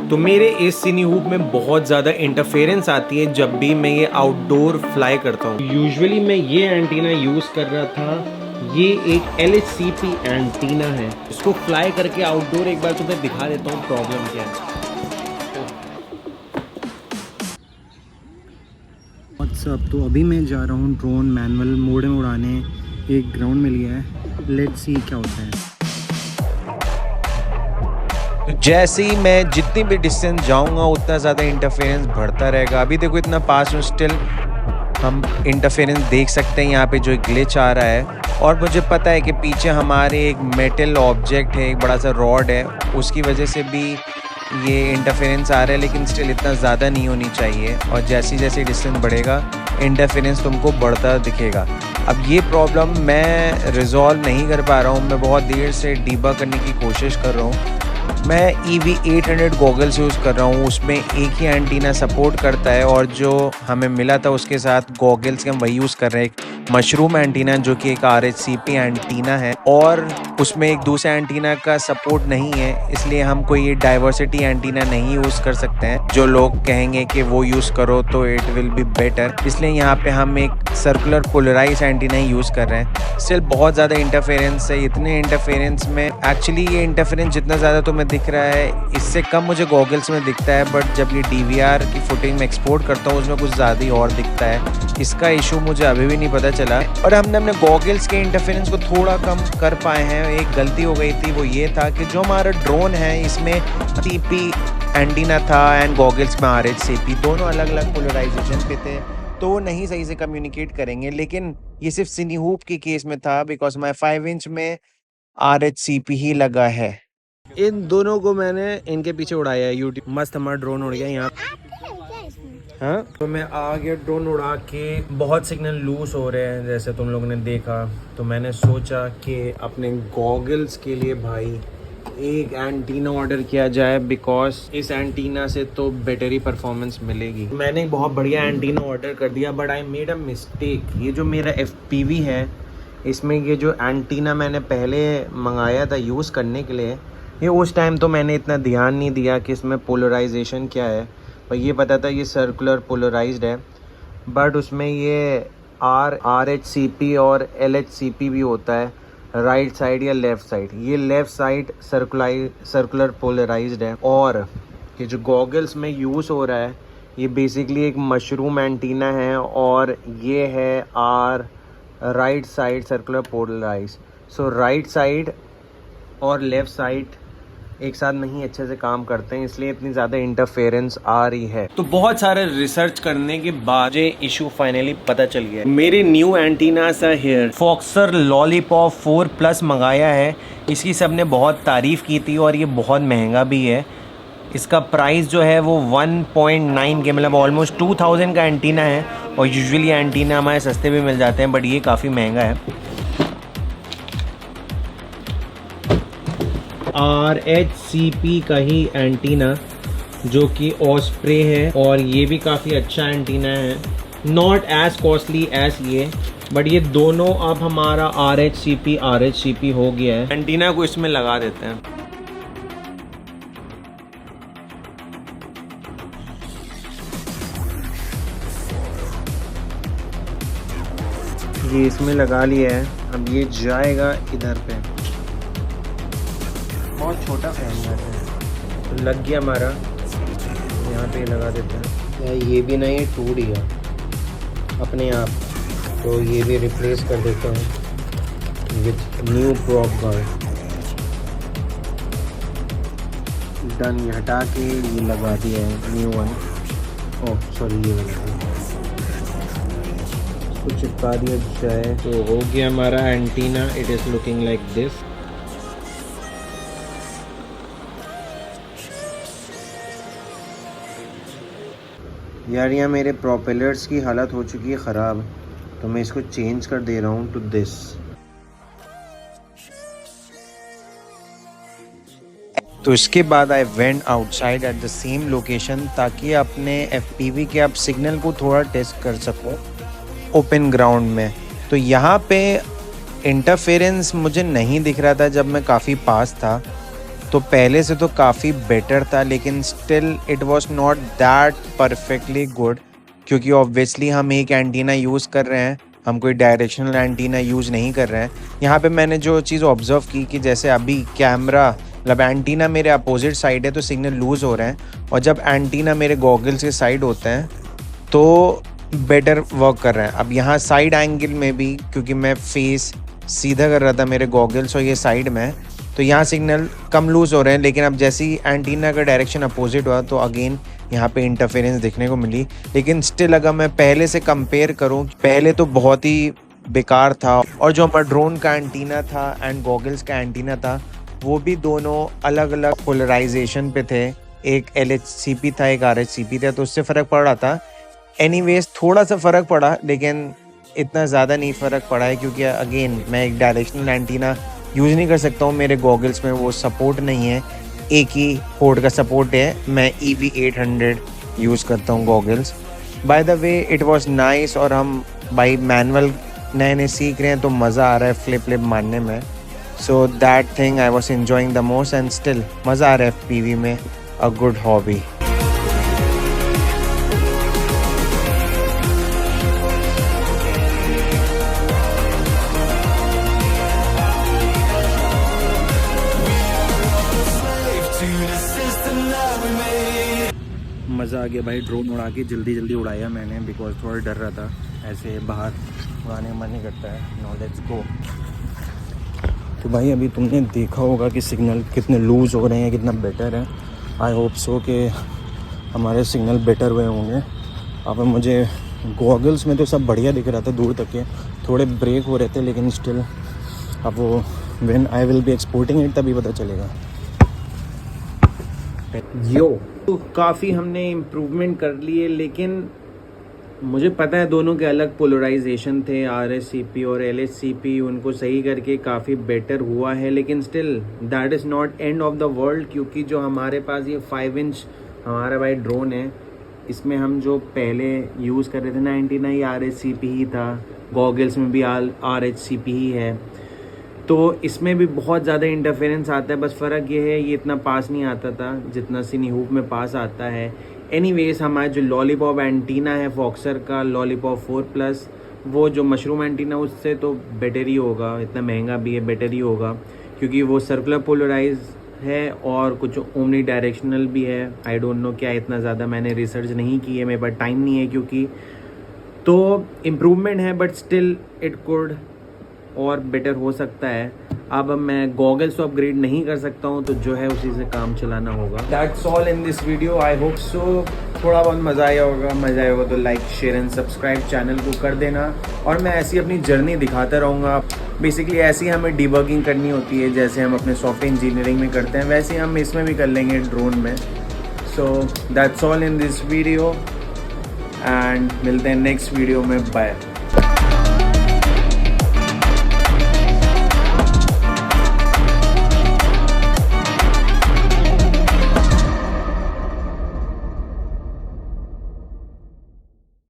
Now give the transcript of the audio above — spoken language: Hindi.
तो मेरे इस सिनी हुप में बहुत ज़्यादा इंटरफेरेंस आती है जब भी मैं ये आउटडोर फ्लाई करता हूँ। यूजुअली मैं ये एंटीना यूज़ कर रहा था, ये एक LHCP एंटीना है। इसको फ्लाई करके आउटडोर एक बार तुम्हें दिखा देता हूँ प्रॉब्लम क्या है। व्हाट्सअप, तो अभी मैं जा रहा हूँ ड्रोन मैनुअल मोड में उड़ाने। एक ग्राउंड मिल गया है, लेट्स सी क्या होता है। जैसे ही मैं जितनी भी डिस्टेंस जाऊंगा उतना ज़्यादा इंटरफेरेंस बढ़ता रहेगा। अभी देखो इतना पास हूँ, स्टिल हम इंटरफेरेंस देख सकते हैं। यहाँ पे जो ग्लिच आ रहा है, और मुझे पता है कि पीछे हमारे एक मेटल ऑब्जेक्ट है, एक बड़ा सा रॉड है, उसकी वजह से भी ये इंटरफेरेंस आ रहा है, लेकिन स्टिल इतना ज़्यादा नहीं होनी चाहिए। और जैसे जैसे डिस्टेंस बढ़ेगा इंटरफेरेंस तुमको बढ़ता दिखेगा। अब ये प्रॉब्लम मैं रिजॉल्व नहीं कर पा रहा हूँ, मैं बहुत देर से डीबग करने की कोशिश कर रहा हूँ। मैं EV800 गॉगल्स यूज़ कर रहा हूँ, उसमें एक ही एंटीना सपोर्ट करता है, और जो हमें मिला था उसके साथ गॉगल्स के हम वही यूज़ कर रहे हैं। एक मशरूम एंटीना जो कि एक RHCP एंटीना है, और उसमें एक दूसरा एंटीना का सपोर्ट नहीं है, इसलिए हम कोई ये डाइवर्सिटी एंटीना नहीं यूज़ कर सकते हैं। जो लोग कहेंगे कि वो यूज़ करो तो इट विल बी बेटर, इसलिए यहाँ पे हम एक सर्कुलर पोलराइज एंटीना ही यूज़ कर रहे हैं। स्टिल बहुत ज़्यादा इंटरफेरेंस है। इतने इंटरफेरेंस में एक्चुअली ये इंटरफेरेंस जितना ज़्यादा तुम्हें दिख रहा है, इससे कम मुझे गॉगल्स में दिखता है, बट जब ये DVR की फुटेज में एक्सपोर्ट करता हूँ उसमें कुछ ज़्यादा ही और दिखता है। इसका इशू मुझे अभी भी नहीं पता चला, और हमने अपने गॉगल्स के इंटरफेरेंस को थोड़ा कम कर पाए हैं। एक गलती हो गई थी, वो ये था कि जो हमारा ड्रोन है इसमें CP एंटीना था एंड गॉगल्स में RHCP, दोनों अलग अलग पोलराइजेशन पे थे, तो वो नहीं सही से कम्युनिकेट करेंगे। लेकिन ये सिर्फ सिनी हुप के केस में था, बिकॉज माई 5 इंच में RHCP ही लगा है। इन दोनों को मैंने इनके पीछे उड़ाया है यूट्यूब। मस्त हमारा ड्रोन उड़ गया यहाँ। हाँ, तो मैं आ गया ड्रोन उड़ा के। बहुत सिग्नल लूज हो रहे हैं जैसे तुम लोगों ने देखा, तो मैंने सोचा कि अपने गॉगल्स के लिए भाई एक एंटीना ऑर्डर किया जाए, बिकॉज इस एंटीना से तो बेटर ही परफॉर्मेंस मिलेगी। मैंने एक बहुत बढ़िया एंटीना ऑर्डर कर दिया, but I made a mistake. ये जो मेरा FPV है, इसमें ये जो एंटीना मैंने पहले मंगाया था यूज़ करने के लिए, ये उस टाइम तो मैंने इतना ध्यान नहीं दिया कि इसमें पोलराइजेशन क्या है, और ये पता था ये सर्कुलर पोलराइज्ड है, बट उसमें ये RHCP और LHCP भी होता है, राइट साइड या लेफ़्ट साइड। ये लेफ़्ट साइड सर्कुलर पोलराइज्ड है, और ये जो गॉगल्स में यूज़ हो रहा है ये बेसिकली एक मशरूम एंटीना है, और ये है राइट साइड सर्कुलर पोलराइज। सो राइट साइड और लेफ़्ट साइड एक साथ नहीं अच्छे से काम करते हैं, इसलिए इतनी ज़्यादा इंटरफेरेंस आ रही है। तो बहुत सारे रिसर्च करने के बाद ये इशू फाइनली पता चल गया। मेरे न्यू एंटीनास है हियर। फॉक्सर लॉलीपॉप 4+ मंगाया है। इसकी सबने बहुत तारीफ़ की थी, और ये बहुत महंगा भी है। इसका प्राइस जो है वो 1.9 के, मतलब ऑलमोस्ट 2000 का एंटीना है, और यूजुअली एंटीना हमारे सस्ते भी मिल जाते हैं, बट ये काफ़ी महंगा है। RHCP का ही एंटीना जो कि ऑस्प्रे है, और ये भी काफ़ी अच्छा एंटीना है, नॉट एज कॉस्टली एज ये, बट ये दोनों अब हमारा RHCP हो गया है। एंटीना को इसमें लगा देते हैं। ये इसमें लगा लिया है, अब ये जाएगा इधर पे। बहुत छोटा फैन है, तो लग गया हमारा। यहाँ पे लगा देते हैं। ये भी नहीं, टूट गया अपने आप, तो ये भी रिप्लेस कर देता हूँ with new prop guard. Done, ये हटा के ये लगा दिया है न्यू वन। ओह सॉरी, ये वाला इसको चिपका दिया जाए, तो हो गया हमारा antenna. It is looking like this. यार यहाँ मेरे प्रोपेलर्स की हालत हो चुकी है ख़राब, तो मैं इसको चेंज कर दे रहा हूँ टू दिस। तो इसके बाद I went outside at the same location, ताकि अपने FPV के आप सिग्नल को थोड़ा टेस्ट कर सको ओपन ग्राउंड में। तो यहाँ पे इंटरफेरेंस मुझे नहीं दिख रहा था जब मैं काफ़ी पास था, तो पहले से तो काफ़ी बेटर था, लेकिन still it was not that perfectly good, क्योंकि ऑब्वियसली हम एक एंटीना यूज़ कर रहे हैं, हम कोई डायरेक्शनल एंटीना यूज़ नहीं कर रहे हैं। यहाँ पे मैंने जो चीज़ ऑब्ज़र्व की कि जैसे अभी कैमरा मतलब एंटीना मेरे अपोजिट साइड है तो सिग्नल लूज़ हो रहे हैं, और जब एंटीना मेरे गॉगल्स के साइड होते हैं तो बेटर वर्क कर रहे हैं। अब यहाँ साइड एंगल में भी, क्योंकि मैं फेस सीधा कर रहा था मेरे गॉगल्स और ये साइड में, तो यहाँ सिग्नल कम लूज़ हो रहे हैं। लेकिन अब जैसे ही एंटीना का डायरेक्शन अपोजिट हुआ तो अगेन यहाँ पे इंटरफेरेंस देखने को मिली। लेकिन स्टिल अगर मैं पहले से कंपेयर करूँ, पहले तो बहुत ही बेकार था, और जो हमारा ड्रोन का एंटीना था एंड गॉगल्स का एंटीना था वो भी दोनों अलग अलग पोलराइजेशन पे थे। एक LHCP था, एक RHCP था, तो उससे फ़र्क पड़ रहा था। एनीवेज थोड़ा सा फ़र्क पड़ा, लेकिन इतना ज़्यादा नहीं फ़र्क पड़ा है, क्योंकि अगेन मैं एक डायरेक्शनल एंटीना यूज़ नहीं कर सकता हूँ, मेरे गॉगल्स में वो सपोर्ट नहीं है, एक ही पोर्ट का सपोर्ट है। मैं EV800 यूज़ करता हूँ goggles. By the way it was nice, और हम भाई मैनुअल नए नए सीख रहे हैं तो मज़ा आ रहा है फ्लिप मारने में। So that thing I was enjoying the most, and still मज़ा आ रहा है PV में, अ गुड हॉबी। मज़ा आ गया भाई, ड्रोन उड़ा के जल्दी उड़ाया मैंने, बिकॉज थोड़ा डर रहा था, ऐसे बाहर उड़ाने का मन नहीं करता है। No let's go. तो भाई अभी तुमने देखा होगा कि सिग्नल कितने लूज़ हो रहे हैं, कितना बेटर है। आई होप सो कि हमारे सिग्नल बेटर हुए होंगे। अब मुझे गॉगल्स में तो सब बढ़िया दिख रहा था, दूर तक के थोड़े ब्रेक हो रहे थे, लेकिन स्टिल अब वो when I will be exporting it तभी पता चलेगा। यो तो काफ़ी हमने इम्प्रूवमेंट कर लिए, लेकिन मुझे पता है दोनों के अलग पोलराइजेशन थे, RHCP और LHCP, उनको सही करके काफ़ी बेटर हुआ है। लेकिन still that is not end of the world, क्योंकि जो हमारे पास ये 5 इंच हमारा भाई ड्रोन है, इसमें हम जो पहले यूज़ कर रहे थे 99 ही RHCP ही था, गॉगल्स में भी RHCP ही है, तो इसमें भी बहुत ज़्यादा इंटरफेरेंस आता है। बस फ़र्क ये है, ये इतना पास नहीं आता था जितना सिनीहूप में पास आता है। एनीवेज हमारा जो लॉलीपॉप एंटीना है फॉक्सर का, लॉलीपॉप 4+, वो जो मशरूम एंटीना उससे तो बेटर ही होगा, इतना महंगा भी है, बेटर ही होगा, क्योंकि वो सर्कुलर पोलराइज है और कुछ ओमनी डायरेक्शनल भी है। आई डोंट नो क्या, इतना ज़्यादा मैंने रिसर्च नहीं की है, मेरे पास टाइम नहीं है, क्योंकि तो इम्प्रूवमेंट है, बट स्टिल इट कुड और बेटर हो सकता है। अब मैं गॉगल्स तो अपग्रेड नहीं कर सकता हूँ, तो जो है उसी से काम चलाना होगा। That's all in this video. I hope so थोड़ा बहुत मज़ा आया होगा तो like share and subscribe channel को कर देना, और मैं ऐसी अपनी जर्नी दिखाता रहूँगा। बेसिकली ऐसी हमें डिबगिंग करनी होती है, जैसे हम अपने सॉफ्टवेयर इंजीनियरिंग में करते हैं, वैसे हम इसमें भी कर लेंगे ड्रोन में। So that's all in this video, and मिलते हैं नेक्स्ट वीडियो में। बाय।